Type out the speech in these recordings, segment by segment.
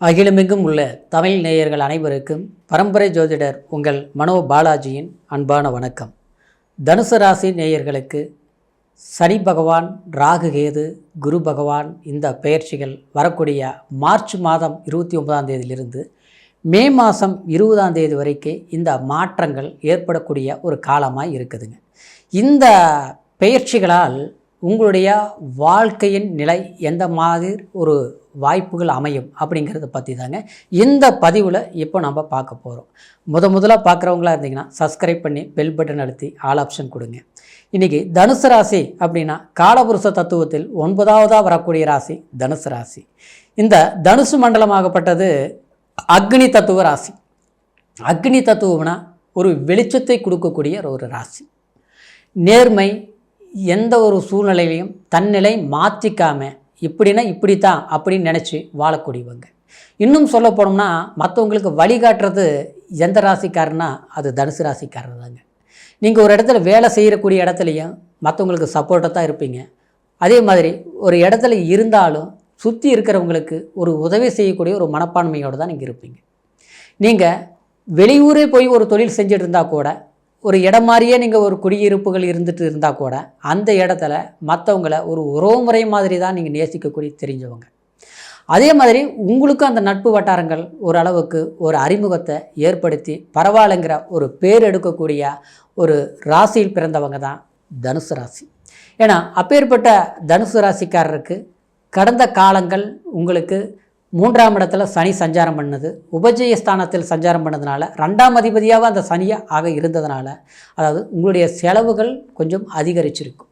அகிலமெங்கும் உள்ள தமிழ் நேயர்கள் அனைவருக்கும் பரம்பரை ஜோதிடர் உங்கள் மனோ பாலாஜியின் அன்பான வணக்கம். தனுசு ராசி நேயர்களுக்கு சனி பகவான், ராகு கேது, குரு பகவான் இந்த பெயர்ச்சிகள் வரக்கூடிய மார்ச் மாதம் 29ஆம் தேதியிலிருந்து மே மாதம் 20ஆம் தேதி வரைக்கும் இந்த மாற்றங்கள் ஏற்படக்கூடிய ஒரு காலமாக இருக்குதுங்க. இந்த பெயர்ச்சிகளால் உங்களுடைய வாழ்க்கையின் நிலை எந்த மாதிரி ஒரு வாய்ப்புகள் அமையும் அப்படிங்கிறத பற்றி தாங்க இந்த பதிவில் இப்போ நம்ம பார்க்க போகிறோம். முதலாக பார்க்குறவங்களா இருந்தீங்கன்னா சப்ஸ்கிரைப் பண்ணி பெல் பட்டன் அழுத்தி ஆல் ஆப்ஷன் கொடுங்க. இன்றைக்கி தனுசு ராசி அப்படின்னா காலபுருஷ தத்துவத்தில் 9ஆவதாக வரக்கூடிய ராசி தனுசு ராசி. இந்த தனுசு மண்டலமாகப்பட்டது அக்னி தத்துவ ராசி. அக்னி தத்துவம்னா ஒரு வெளிச்சத்தை கொடுக்கக்கூடிய ஒரு ராசி. நேர்மை, எந்த ஒரு சூழ்நிலையிலையும் தன்னிலை மாற்றிக்காமல் இப்படின்னா இப்படித்தான் அப்படின்னு நினச்சி வாழக்கூடியவங்க. இன்னும் சொல்ல போனோம்னா மற்றவங்களுக்கு வழிகாட்டுறது எந்த ராசிக்காரனா அது தனுசு ராசிக்காரர் தாங்க. நீங்கள் ஒரு இடத்துல வேலை செய்யக்கூடிய இடத்துலையும் மற்றவங்களுக்கு சப்போர்ட்டாக தான் இருப்பீங்க. அதே மாதிரி ஒரு இடத்துல இருந்தாலும் சுற்றி இருக்கிறவங்களுக்கு ஒரு உதவி செய்யக்கூடிய ஒரு மனப்பான்மையோடு தான் நீங்கள் இருப்பீங்க. நீங்கள் வெளியூரே போய் ஒரு தொழில் செஞ்சுட்டு இருந்தால் கூட, ஒரு இடம் மாதிரியே நீங்கள் ஒரு குடியிருப்புகள் இருந்துட்டு இருந்தால் கூட அந்த இடத்துல மற்றவங்களை ஒரு உறவுமுறை மாதிரி தான் நீங்கள் நேசிக்கக்கூடிய தெரிஞ்சவங்க. அதே மாதிரி உங்களுக்கும் அந்த நட்பு வட்டாரங்கள் ஓரளவுக்கு ஒரு அறிமுகத்தை ஏற்படுத்தி பரவாயில்லைங்கிற ஒரு பேர் எடுக்கக்கூடிய ஒரு ராசியில் பிறந்தவங்க தான் தனுசு ராசி. ஏன்னா அப்பேற்பட்ட தனுசு ராசிக்காரருக்கு கடந்த காலங்கள் உங்களுக்கு 3ஆம் இடத்துல சனி சஞ்சாரம் பண்ணது, உபஜயஸ்தானத்தில் சஞ்சாரம் பண்ணதுனால 2ஆம் அதிபதியாக அந்த சனியாக இருந்ததுனால அதாவது உங்களுடைய செலவுகள் கொஞ்சம் அதிகரிச்சிருக்கும்.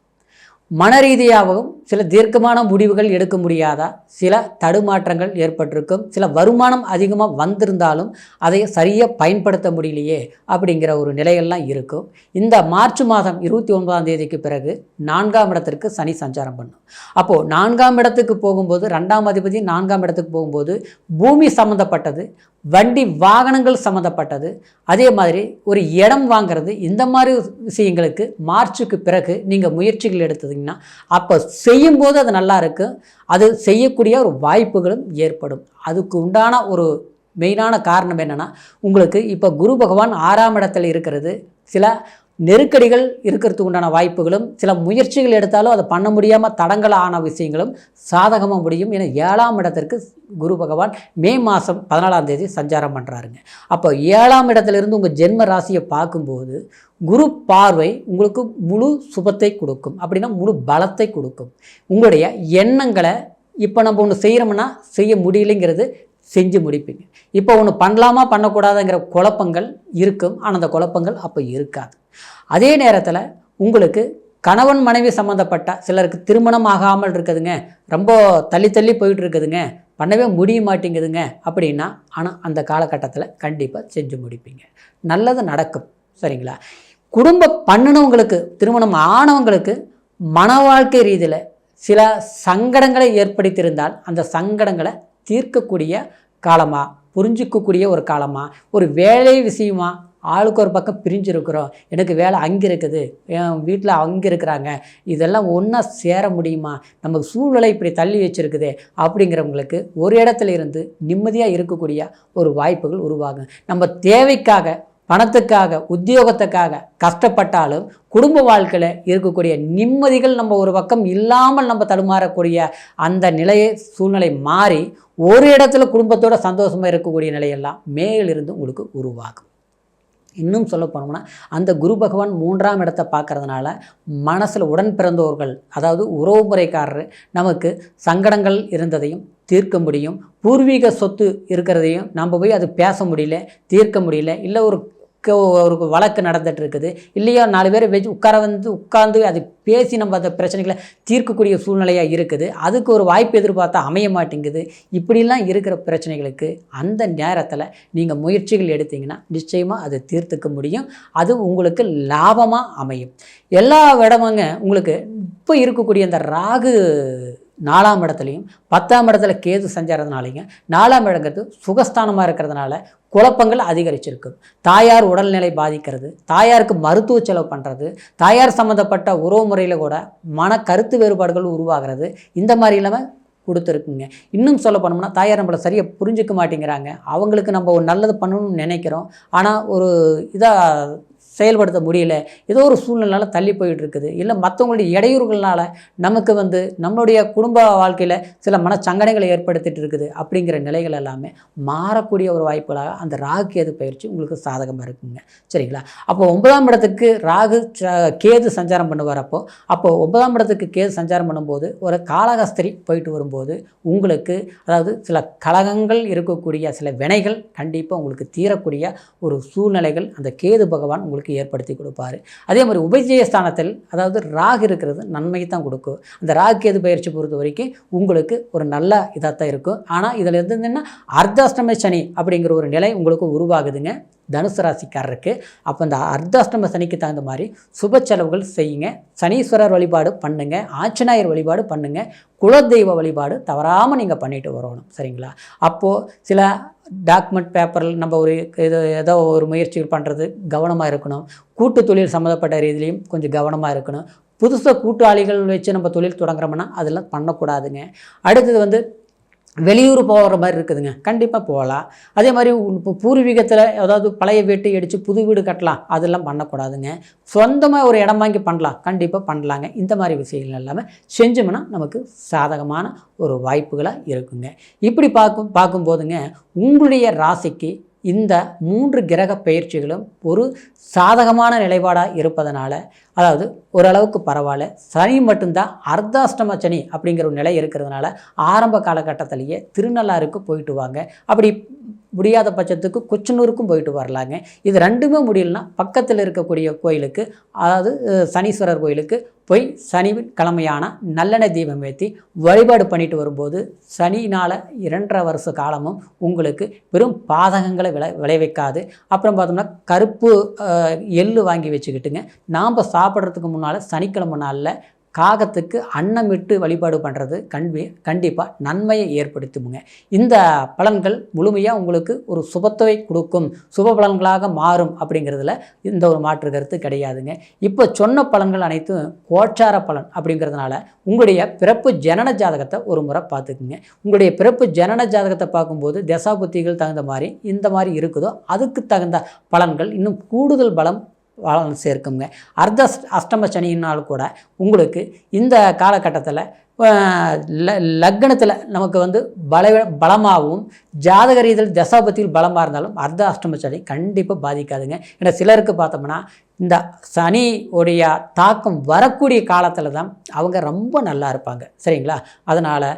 மன ரீதியாகவும் சில தீர்க்கமான முடிவுகள் எடுக்க முடியாத சில தடுமாற்றங்கள் ஏற்பட்டிருக்கும். சில வருமானம் அதிகமாக வந்திருந்தாலும் அதை சரியாக பயன்படுத்த முடியலையே அப்படிங்கிற ஒரு நிலையெல்லாம் இருக்கும். இந்த மார்ச் மாதம் 29ஆம் தேதிக்கு பிறகு 4ஆம் இடத்திற்கு சனி சஞ்சாரம் பண்ணும். அப்போது 4ஆம் இடத்துக்கு போகும்போது 2ஆம் அதிபதி 4ஆம் இடத்துக்கு போகும்போது பூமி சம்மந்தப்பட்டது, வண்டி வாகனங்கள் சம்மந்தப்பட்டது, அதே மாதிரி ஒரு இடம் வாங்கிறது, இந்த மாதிரி விஷயங்களுக்கு மார்ச்சுக்கு பிறகு நீங்கள் முயற்சிகள் எடுத்தீங்கன்னா அப்போ செய்யும்போது அது நல்லா இருக்கும். அது செய்யக்கூடிய ஒரு வாய்ப்புகளும் ஏற்படும். அதுக்கு உண்டான ஒரு மெயினான காரணம் என்னென்னா, உங்களுக்கு இப்போ குரு பகவான் 6ஆம் இடத்துல இருக்கிறது சில நெருக்கடிகள் இருக்கிறதுக்கு உண்டான வாய்ப்புகளும், சில முயற்சிகள் எடுத்தாலும் அதை பண்ண முடியாமல் தடங்கலான விஷயங்களும் சாதகமாக முடியும். ஏன்னா 7ஆம் இடத்திற்கு குரு பகவான் மே மாதம் 14ஆம் தேதி சஞ்சாரம் பண்ணுறாருங்க. அப்போ 7ஆம் இடத்துலேருந்து உங்கள் ஜென்ம ராசியை பார்க்கும்போது குரு பார்வை உங்களுக்கு முழு சுபத்தை கொடுக்கும், அப்படின்னா முழு பலத்தை கொடுக்கும். உங்களுடைய எண்ணங்களை இப்போ நம்ம ஒன்று செய்கிறோம்னா செய்ய முடியலைங்கிறது செஞ்சு முடிப்பீங்க. இப்போ ஒன்று பண்ணலாமா பண்ணக்கூடாதுங்கிற குழப்பங்கள் இருக்கும், ஆனால் அந்த குழப்பங்கள் அப்போ இருக்காது. அதே நேரத்தில் உங்களுக்கு கணவன் மனைவி சம்மந்தப்பட்ட சிலருக்கு திருமணம் ஆகாமல் இருக்குதுங்க, ரொம்ப தள்ளி தள்ளி போயிட்டு இருக்குதுங்க, பண்ணவே முடிய மாட்டேங்குதுங்க அப்படின்னா, ஆனால் அந்த காலகட்டத்தில் கண்டிப்பாக செஞ்சு முடிப்பீங்க, நல்லது நடக்கும். சரிங்களா? குடும்பம் பண்ணினவங்களுக்கு, திருமணம் ஆனவங்களுக்கு மன வாழ்க்கை ரீதியில் சில சங்கடங்களை ஏற்படுத்தியிருந்தால் அந்த சங்கடங்களை தீர்க்கக்கூடிய காலமாக, புரிஞ்சிக்கக்கூடிய ஒரு காலமாக, ஒரு வேலை விஷயமா ஆளுக்கு ஒரு பக்கம் பிரிஞ்சிருக்கிறோம், எனக்கு வேலை அங்கே இருக்குது, என் வீட்டில் அங்கே இருக்கிறாங்க, இதெல்லாம் ஒன்றா சேர முடியுமா, நமக்கு சூழ்நிலை இப்படி தள்ளி வச்சுருக்குது அப்படிங்கிறவங்களுக்கு ஒரு இடத்துல இருந்து நிம்மதியாக இருக்கக்கூடிய ஒரு வாய்ப்புகள் உருவாகும். நம்ம தேவைக்காக, பணத்துக்காக, உத்தியோகத்துக்காக கஷ்டப்பட்டாலும் குடும்ப வாழ்க்கையில் இருக்கக்கூடிய நிம்மதிகள் நம்ம ஒரு பக்கம் இல்லாமல் நம்ம தடுமாறக்கூடிய அந்த நிலையை சூழ்நிலை மாறி ஒரு இடத்துல குடும்பத்தோட சந்தோஷமாக இருக்கக்கூடிய நிலையெல்லாம் மேலிருந்து உங்களுக்கு உருவாகும். இன்னும் சொல்ல போனோம்னா அந்த குரு பகவான் 3ஆம் இடத்தை பார்க்கறதுனால மனசில் உடன் பிறந்தவர்கள், அதாவது உறவுமுறைக்காரர் நமக்கு சங்கடங்கள் இருந்ததையும் தீர்க்க முடியும். பூர்வீக சொத்து இருக்கிறதையும் நம்ம போய் அது பேச முடியல, தீர்க்க முடியல, இல்லை ஒரு வழக்கு நடந்துட்டு இருக்குது இல்லையா, 4 பேர் வச்சு உட்கார்ந்து அது பேசி நம்ம அந்த பிரச்சனைகளை தீர்க்கக்கூடிய சூழ்நிலையாக இருக்குது, அதுக்கு ஒரு வாய்ப்பு எதிர்பார்த்தா அமைய மாட்டேங்குது. இப்படிலாம் இருக்கிற பிரச்சனைகளுக்கு அந்த நேரத்தில் நீங்கள் முயற்சிகள் எடுத்தீங்கன்னா நிச்சயமாக அதை தீர்த்துக்க முடியும். அது உங்களுக்கு லாபமாக அமையும். எல்லா இடமுங்க உங்களுக்கு இப்போ இருக்கக்கூடிய அந்த ராகு 4ஆம் இடத்துலையும் 10ஆம் இடத்துல கேது சஞ்சாரத்தினாலேங்க 4ஆம் இடங்கிறது சுகஸ்தானமாக இருக்கிறதுனால குழப்பங்கள் அதிகரிச்சிருக்கும். தாயார் உடல்நிலை பாதிக்கிறது, தாயாருக்கு மருத்துவ செலவு பண்ணுறது, தாயார் சம்மந்தப்பட்ட உறவு முறையில் கூட மன கருத்து வேறுபாடுகள் உருவாகிறது. இந்த மாதிரி இல்லாமல் கொடுத்துருக்குங்க. இன்னும் சொல்ல போனோம்னா தாயார் நம்மளை சரியாக புரிஞ்சிக்க மாட்டேங்கிறாங்க. அவங்களுக்கு நம்ம ஒரு நல்லது பண்ணணும்னு நினைக்கிறோம். ஆனால் ஒரு இதாக செயல்படுத்த முடியல. ஏதோ ஒரு சூழ்நிலையால தள்ளி போயிட்டுருக்குது. இல்லை மற்றவங்களுடைய இடையூறுகள்னால நமக்கு நம்மளுடைய குடும்ப வாழ்க்கையில் சில மனச்சங்கடங்களை ஏற்படுத்திட்டு இருக்குது. அப்படிங்கிற நிலைகள் எல்லாமே மாறக்கூடிய ஒரு வாய்ப்புகளாக அந்த ராகு கேது பயிற்சி உங்களுக்கு சாதகமாக இருக்குங்க. சரிங்களா? அப்போ 9ஆம் இடத்துக்கு ராகு கேது சஞ்சாரம் பண்ணுவார். அப்போ 9ஆம் இடத்துக்கு கேது சஞ்சாரம் பண்ணும்போது ஒரு காளகஸ்திரி போயிட்டு வரும்போது உங்களுக்கு அதாவது சில கலகங்கள் இருக்கக்கூடிய சில வினைகள் கண்டிப்பாக உங்களுக்கு தீரக்கூடிய ஒரு சூழ்நிலைகள் அந்த கேது பகவான் உங்களுக்கு ஏற்படுத்தி கொடுப்பாரு. அதே மாதிரி உபஜயஸ்தானத்தில் அதாவது ராகு இருக்கிறது நன்மையை தான் கொடுக்கும். அந்த ராகு கேது பயிற்சி பொறுத்த வரைக்கும் உங்களுக்கு ஒரு நல்ல இதாக தான் இருக்கும். ஆனால் இதில் இருந்ததுன்னா அர்த்தாஷ்டம சனி அப்படிங்கிற ஒரு நிலை உங்களுக்கு உருவாகுதுங்க தனுசு ராசிக்காரருக்கு. அப்போ இந்த அர்த்தாஷ்டம சனிக்கு தகுந்த மாதிரி சுப செலவுகள் செய்யுங்க. சனீஸ்வரர் வழிபாடு பண்ணுங்கள், ஆஞ்சநேயர் வழிபாடு பண்ணுங்கள், குலதெய்வ வழிபாடு தவறாமல் நீங்கள் பண்ணிட்டு வரணும். சரிங்களா? அப்போது சில டாக்குமெண்ட் பேப்பரில் நம்ம ஒரு ஏதோ ஒரு முயற்சிகள் பண்ணுறது கவனமாக இருக்கணும். கூட்டு தொழில் சம்மந்தப்பட்ட ரீதியிலையும் கொஞ்சம் கவனமாக இருக்கணும். புதுசாக கூட்டாளிகள் வச்சு நம்ம தொழில் தொடங்குறோம்னா அதெல்லாம் பண்ணக்கூடாதுங்க. அடுத்தது வெளியூர் போகிற மாதிரி இருக்குதுங்க, கண்டிப்பாக போகலாம். அதே மாதிரி இப்போ பூர்வீகத்தில் ஏதாவது பழைய வீட்டை அடித்து புது வீடு கட்டலாம், அதெல்லாம் பண்ணக்கூடாதுங்க. சொந்தமாக ஒரு இடம் வாங்கி பண்ணலாம், கண்டிப்பாக பண்ணலாங்க. இந்த மாதிரி விஷயங்கள் எல்லாமே செஞ்சோம்னா நமக்கு சாதகமான ஒரு வாய்ப்புகளாக இருக்குங்க. இப்படி பார்க்கும்போதுங்க உங்களுடைய ராசிக்கு இந்த 3 கிரக பயிற்சிகளும் ஒரு சாதகமான நிலைப்பாடாக இருப்பதனால அதாவது ஓரளவுக்கு பரவாயில்ல. சனி மட்டும்தான் அர்த்தாஷ்டம சனி அப்படிங்கிற ஒரு நிலை இருக்கிறதுனால ஆரம்ப காலகட்டத்திலேயே திருநள்ளாருக்கு போயிட்டு வாங்க. அப்படி முடியாத பட்சத்துக்கு கொச்சனூருக்கும் போயிட்டு வரலாங்க. இது ரெண்டுமே முடியலன்னா பக்கத்தில் இருக்கக்கூடிய கோயிலுக்கு அதாவது சனீஸ்வரர் கோயிலுக்கு போய் சனி கிழமையான நல்லெண்ணெய் தீபம் ஏற்றி வழிபாடு பண்ணிட்டு வரும்போது சனினால் 2.5 வருஷ காலமும் உங்களுக்கு பெரும் பாதகங்களை விளைவிக்காது. அப்புறம் பார்த்தோம்னா கருப்பு எள்ளு வாங்கி வச்சுக்கிட்டுங்க நாம் சாப்பிட்றதுக்கு முன்னால் சனிக்கிழமை நாளில் காகத்துக்கு அன்னமிட்டு வழிபாடு பண்ணுறது கண்டிப்பாக நன்மையை ஏற்படுத்துமுங்க. இந்த பலன்கள் முழுமையாக உங்களுக்கு ஒரு சுபத்தை கொடுக்கும், சுப பலன்களாக மாறும் அப்படிங்கிறதுல இந்த ஒரு மாற்று கருத்து கிடையாதுங்க. இப்போ சொன்ன பலன்கள் அனைத்தும் கோச்சார பலன் அப்படிங்கிறதுனால உங்களுடைய பிறப்பு ஜனன ஜாதகத்தை ஒரு முறை பார்த்துக்குங்க. உங்களுடைய பிறப்பு ஜனன ஜாதகத்தை பார்க்கும்போது தசாபுத்திகள் தகுந்த மாதிரி இந்த மாதிரி இருக்குதோ அதுக்கு தகுந்த பலன்கள் இன்னும் கூடுதல் பலம் சேர்க்குங்க. அஷ்டம சனியினால் கூட உங்களுக்கு இந்த காலகட்டத்தில் லக்னத்தில் நமக்கு பலமாகவும் ஜாதக ரீதியில் தசாபத்தியில் பலமாக இருந்தாலும் அஷ்டம சனி கண்டிப்பாக பாதிக்காதுங்க. ஏன்னா சிலருக்கு பார்த்தோம்னா இந்த சனி உடைய தாக்கம் வரக்கூடிய காலத்தில் தான் அவங்க ரொம்ப நல்லா இருப்பாங்க. சரிங்களா? அதனால்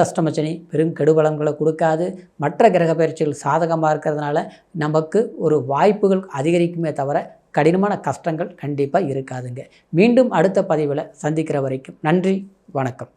அஷ்டம சனி பெரும் கெடுபலன்களை கொடுக்காது. மற்ற கிரக பயிற்சிகள் சாதகமாக இருக்கிறதுனால நமக்கு ஒரு வாய்ப்புகள் அதிகரிக்குமே தவிர கடினமான கஷ்டங்கள் கண்டிப்பாக இருக்காதுங்க. மீண்டும் அடுத்த பதிவில் சந்திக்கிற வரைக்கும் நன்றி, வணக்கம்.